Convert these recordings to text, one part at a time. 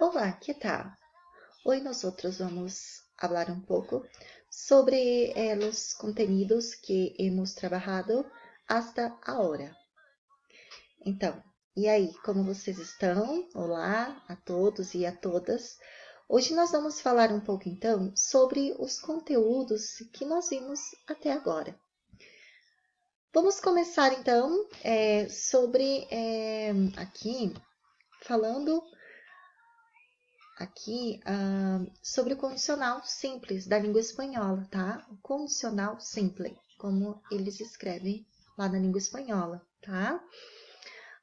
Olá, que tal? Hoy nosotros vamos a hablar un poco sobre los contenidos que hemos trabajado hasta ahora. Então, e aí, como vocês estão? Olá a todos e a todas. Hoje nós vamos falar um pouco então sobre os conteúdos que nós vimos até agora. Vamos começar então aqui falando sobre o condicional simples da língua espanhola, tá? O condicional simple, como eles escrevem lá na língua espanhola, tá?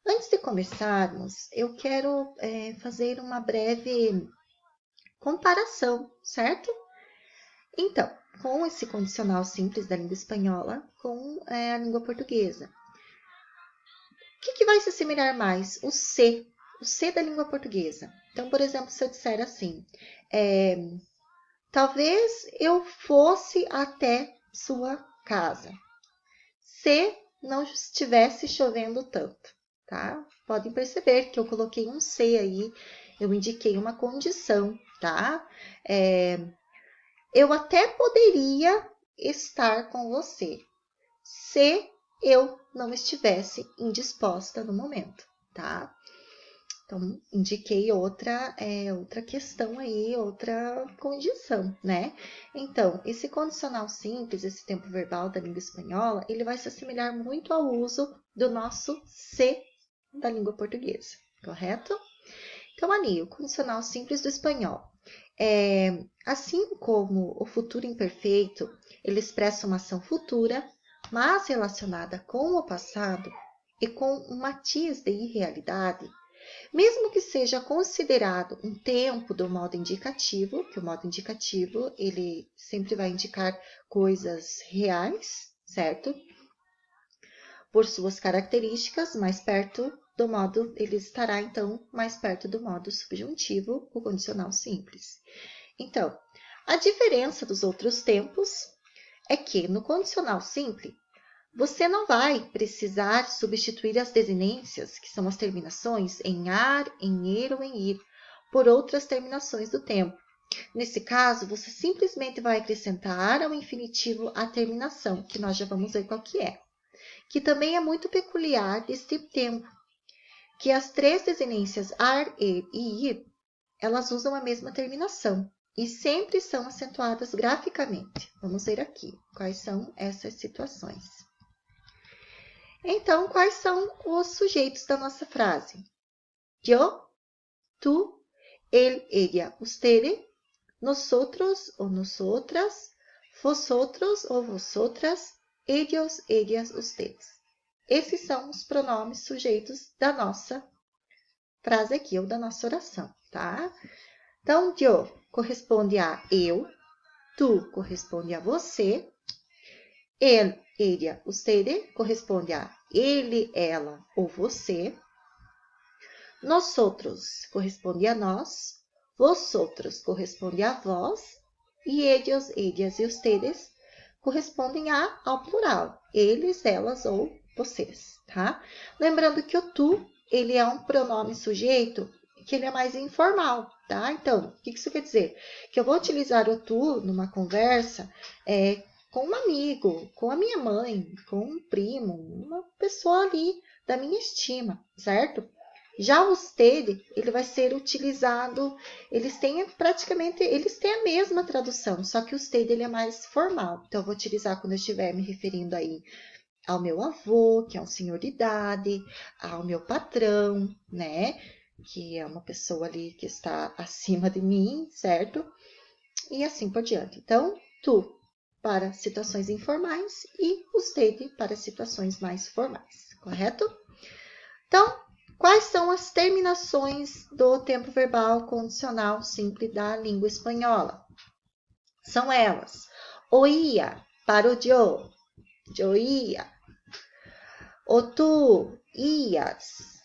Antes de começarmos, eu quero fazer uma breve comparação, certo? Então, com esse condicional simples da língua espanhola com a língua portuguesa. O que vai se assemelhar mais? O C da língua portuguesa. Então, por exemplo, se eu disser assim, talvez eu fosse até sua casa, se não estivesse chovendo tanto, tá? Podem perceber que eu coloquei um se aí, eu indiquei uma condição, tá? Eu até poderia estar com você, se eu não estivesse indisposta no momento, tá? Então, indiquei outra questão aí, outra condição, né? Então, esse condicional simples, esse tempo verbal da língua espanhola, ele vai se assemelhar muito ao uso do nosso se da língua portuguesa, correto? Então, ali, o condicional simples do espanhol. Assim como o futuro imperfeito, ele expressa uma ação futura, mas relacionada com o passado e com um matiz de irrealidade, mesmo que seja considerado um tempo do modo indicativo, que o modo indicativo ele sempre vai indicar coisas reais, certo? Por suas características, mais perto do modo, ele estará então mais perto do modo subjuntivo, o condicional simples. Então, a diferença dos outros tempos é que no condicional simples, você não vai precisar substituir as desinências, que são as terminações em ar, em ir ou em ir, por outras terminações do tempo. Nesse caso, você simplesmente vai acrescentar ao infinitivo a terminação, que nós já vamos ver qual que é. Que também é muito peculiar deste tempo, que as três desinências ar, ir e ir, elas usam a mesma terminação e sempre são acentuadas graficamente. Vamos ver aqui quais são essas situações. Então, quais são os sujeitos da nossa frase? Yo, tú, él, ella, usted, nosotros ou nosotras, vosotros ou vosotras, ellos, ellas, ustedes. Esses são os pronomes sujeitos da nossa frase aqui, ou da nossa oração, tá? Então, yo corresponde a eu, tu corresponde a você, ele, ella, usted corresponde a ele, ela ou você. Nosotros corresponde a nós. Vosotros corresponde a vós. E ellos, ellas e ustedes correspondem ao plural. Eles, elas ou vocês, tá? Lembrando que o tu, ele é um pronome sujeito que ele é mais informal, tá? Então, o que isso quer dizer? Que eu vou utilizar o tu numa conversa com um amigo, com a minha mãe, com um primo, uma pessoa ali da minha estima, certo? Já o usted, ele vai ser utilizado, eles têm a mesma tradução, só que o usted ele é mais formal. Então, eu vou utilizar quando eu estiver me referindo aí ao meu avô, que é um senhor de idade, ao meu patrão, né? Que é uma pessoa ali que está acima de mim, certo? E assim por diante. Então, tu para situações informais e usted para situações mais formais, correto? Então, quais são as terminações do tempo verbal condicional simples da língua espanhola? São elas: oía para o yo ia. O tú, ias.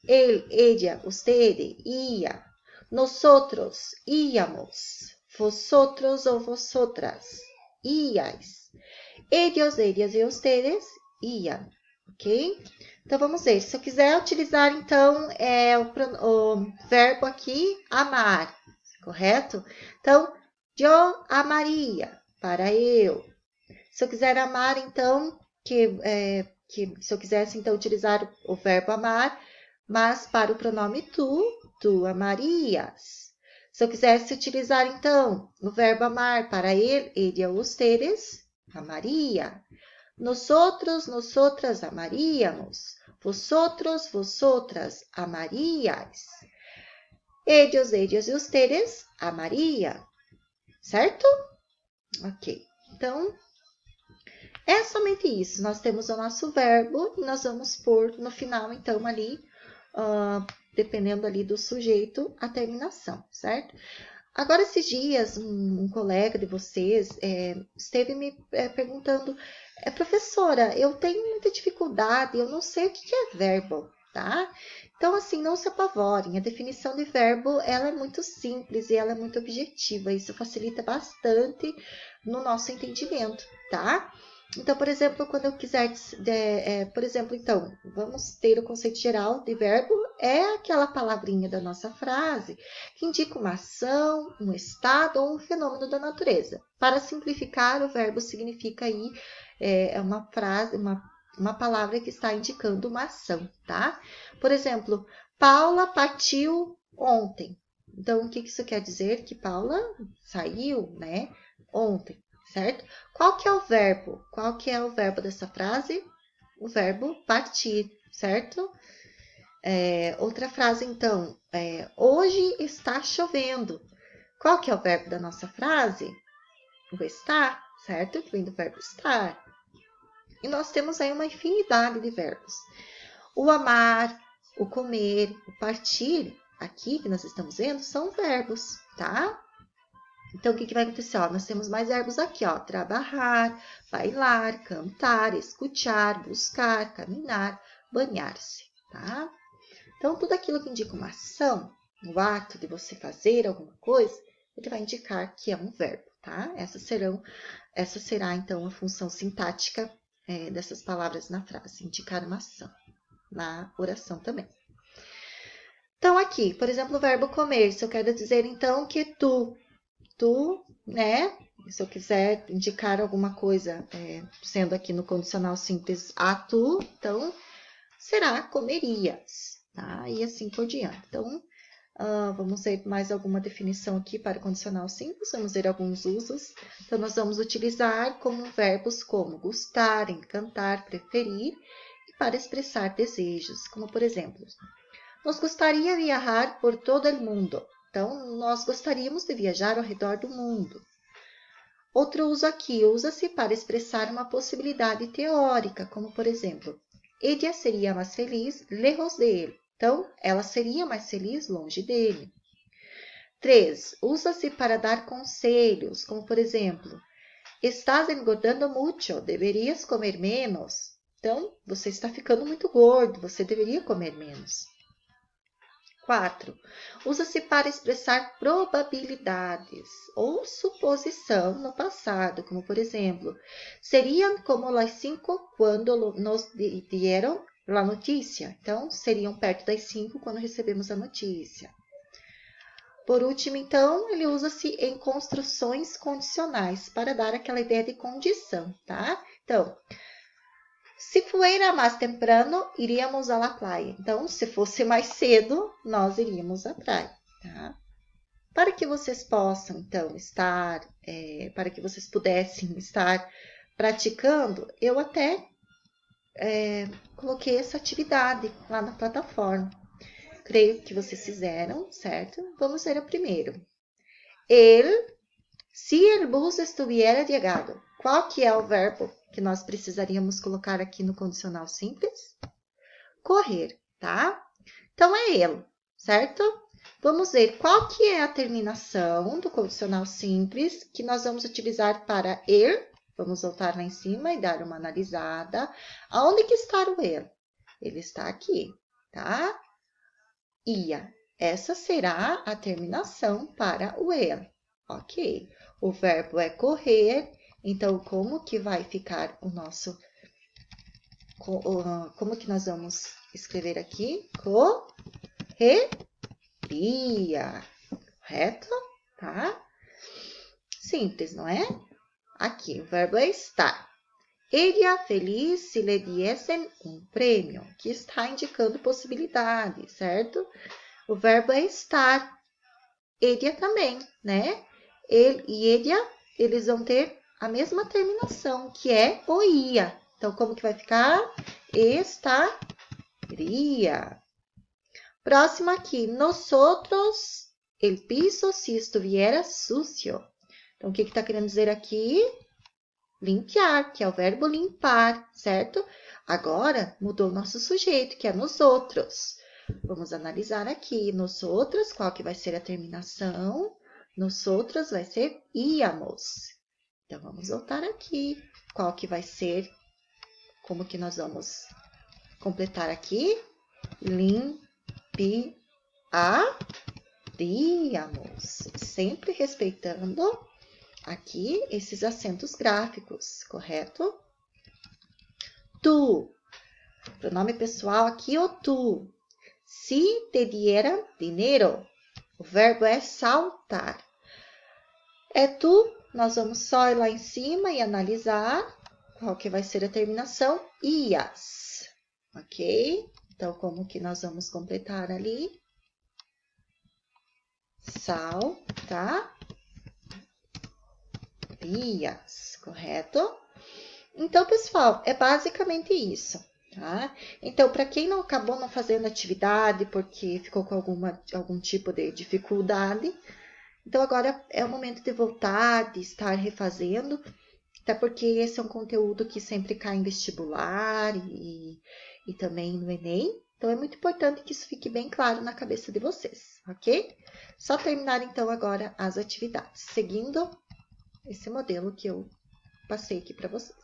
Él, ella, usted, ia. Nosotros, íamos. Vosotros ou vosotras, iais. Ellos, ellas e ustedes, iam. ok? Então, vamos ver. Se eu quiser utilizar, então, o verbo aqui, amar, correto? Então, eu amaria, para eu. Se eu quiser amar, então, se eu quisesse, então, utilizar o verbo amar, mas para o pronome tu amarias. Se eu quisesse utilizar, então, o verbo amar para ele ou ustedes, amaria. Nosotros, nosotras amaríamos. Vosotros, vosotras amaríais. Ellos, ellas e ustedes amaria. Certo? Ok. Então, é somente isso. Nós temos o nosso verbo e nós vamos pôr no final, então, ali, dependendo ali do sujeito, a terminação, certo? Agora, esses dias, um colega de vocês esteve me perguntando, professora, eu tenho muita dificuldade, eu não sei o que é verbo, tá? Então, assim, não se apavorem, a definição de verbo, ela é muito simples e ela é muito objetiva, isso facilita bastante no nosso entendimento, tá? Então, por exemplo, quando eu quiser, por exemplo, então, vamos ter o conceito geral de verbo, é aquela palavrinha da nossa frase que indica uma ação, um estado ou um fenômeno da natureza. Para simplificar, o verbo significa aí uma frase, uma palavra que está indicando uma ação, tá? Por exemplo, Paula partiu ontem. Então, o que isso quer dizer? Que Paula saiu, né, ontem. Certo? Qual que é o verbo? Qual que é o verbo dessa frase? O verbo partir, certo? Outra frase, então, hoje está chovendo. Qual que é o verbo da nossa frase? O estar, certo? Que vem do verbo estar. E nós temos aí uma infinidade de verbos. O amar, o comer, o partir, aqui que nós estamos vendo, são verbos, tá? Então, o que vai acontecer? Nós temos mais verbos aqui, trabalhar, bailar, cantar, escutar, buscar, caminhar, banhar-se, tá? Então, tudo aquilo que indica uma ação, o ato de você fazer alguma coisa, ele vai indicar que é um verbo, tá? Essa será, então, a função sintática dessas palavras na frase, indicar uma ação, na oração também. Então, aqui, por exemplo, o verbo comer, se eu quero dizer, então, que tu, né? Se eu quiser indicar alguma coisa, sendo aqui no condicional simples a tu, então, será comerias, tá? E assim por diante. Então, vamos ver mais alguma definição aqui para o condicional simples, vamos ver alguns usos. Então, nós vamos utilizar como verbos como gostar, encantar, preferir e para expressar desejos, como por exemplo, nos gostaria de viajar por todo o mundo. Então, nós gostaríamos de viajar ao redor do mundo. Outro uso aqui, usa-se para expressar uma possibilidade teórica, como por exemplo, ella seria mais feliz lejos dele. Então, ela seria mais feliz longe dele. 3. Usa-se para dar conselhos, como por exemplo, estás engordando muito, deverias comer menos. Então, você está ficando muito gordo, você deveria comer menos. 4. Usa-se para expressar probabilidades ou suposição no passado, como por exemplo, seriam como las 5 quando nos dieron la notícia. Então, seriam perto das 5 quando recebemos a notícia. Por último, então, ele usa-se em construções condicionais para dar aquela ideia de condição, tá? Então, se fuera mais temprano, iríamos à la praia. Então, se fosse mais cedo, nós iríamos à praia, tá? Para que vocês possam, então, para que vocês pudessem estar praticando, eu até coloquei essa atividade lá na plataforma. Creio que vocês fizeram, certo? Vamos ver o primeiro. Se el bus estuviera llegado, qual que é o verbo que nós precisaríamos colocar aqui no condicional simples? Correr, tá? Então, é ele, certo? Vamos ver qual que é a terminação do condicional simples que nós vamos utilizar para ir. Vamos voltar lá em cima e dar uma analisada. Aonde que está o ele? Ele está aqui, tá? Ia. Essa será a terminação para o ele. Ok. O verbo é correr. Então, como que vai ficar o nosso como que nós vamos escrever aqui? Correria. Correto? Tá? Simples, não é? Aqui, o verbo é estar. Seria feliz se lhe diessem um prêmio, que está indicando possibilidade, certo? O verbo é estar. Seria também, né? Ele e seria, eles vão ter a mesma terminação, que é o ia. Então, como que vai ficar? Estaria. Próximo aqui. Nosotros, el piso si estuviera sucio. Então, o que está querendo dizer aqui? Limpiar, que é o verbo limpar, certo? Agora, mudou o nosso sujeito, que é nosotros. Vamos analisar aqui. Nosotros, qual que vai ser a terminação? Nosotros vai ser íamos. Então, vamos voltar aqui. Qual que vai ser? Como que nós vamos completar aqui? Limpiaríamos. Sempre respeitando aqui esses acentos gráficos, correto? Tu. Pronome pessoal aqui, o tu. Se te diera dinheiro. O verbo é saltar. É tu, nós vamos só ir lá em cima e analisar qual que vai ser a terminação. Ias. Ok? Então, como que nós vamos completar ali? Saltar. Ias, correto? Então, pessoal, é basicamente isso, tá? Então, para quem não acabou não fazendo atividade porque ficou com algum tipo de dificuldade, então agora é o momento de voltar, de estar refazendo, até porque esse é um conteúdo que sempre cai em vestibular e também no Enem. Então, é muito importante que isso fique bem claro na cabeça de vocês, ok? Só terminar, então, agora as atividades, seguindo esse modelo que eu passei aqui para vocês.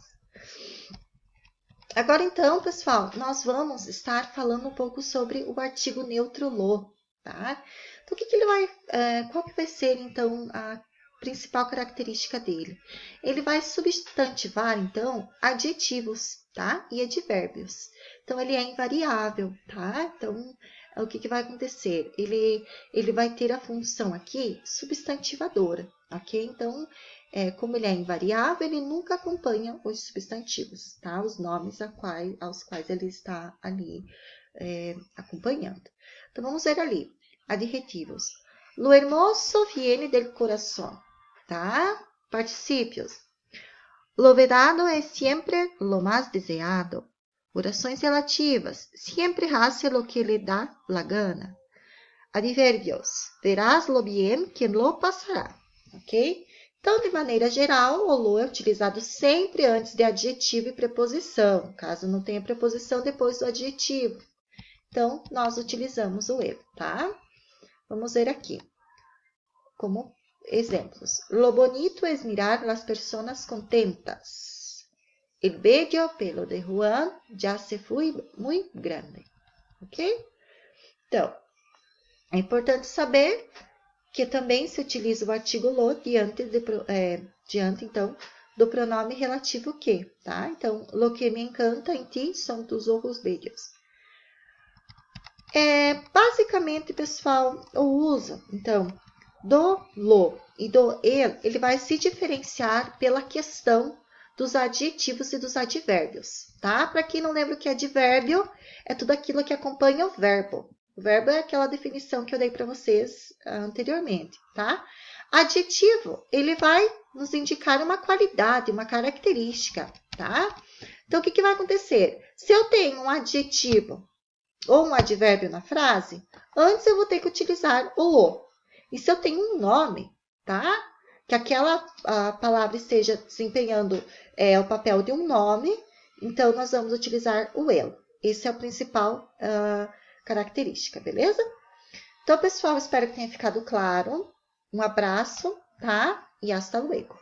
Agora, então, pessoal, nós vamos estar falando um pouco sobre o artigo neutro lo, tá? Então, qual que vai ser, então, a principal característica dele? Ele vai substantivar, então, adjetivos, tá? E advérbios. Então, ele é invariável, tá? Então, o que vai acontecer? Ele vai ter a função aqui substantivadora, ok? Então, como ele é invariável, ele nunca acompanha os substantivos, tá? Os nomes aos quais ele está ali acompanhando. Então, vamos ver ali. Adjetivos. Lo hermoso viene del corazón, tá? Particípios. Lo vedado es siempre lo más deseado. Orações relativas. Siempre hace lo que le da la gana. Advérbios. Verás lo bien quien lo pasará, ok? Então, de maneira geral, o lo é utilizado sempre antes de adjetivo e preposição, caso não tenha preposição depois do adjetivo. Então, nós utilizamos o el, tá? Vamos ver aqui, como exemplos. Lo bonito es mirar las personas contentas. El bello pelo de Juan ya se fue muy grande, ok? Então, é importante saber que também se utiliza o artigo lo diante, então, do pronome relativo que, tá? Então, lo que me encanta em ti são tus ojos bellos. Basicamente, pessoal, o uso, então, do lo e do ele vai se diferenciar pela questão dos adjetivos e dos advérbios, tá? Para quem não lembra o que é advérbio, é tudo aquilo que acompanha o verbo. O verbo é aquela definição que eu dei para vocês anteriormente, tá? Adjetivo, ele vai nos indicar uma qualidade, uma característica, tá? Então, o que vai acontecer? Se eu tenho um adjetivo ou um advérbio na frase, antes eu vou ter que utilizar o lo. E se eu tenho um nome, tá? Que aquela palavra esteja desempenhando o papel de um nome, então nós vamos utilizar o el. Esse é o principal característica, beleza? Então, pessoal, espero que tenha ficado claro. Um abraço, tá? E hasta luego.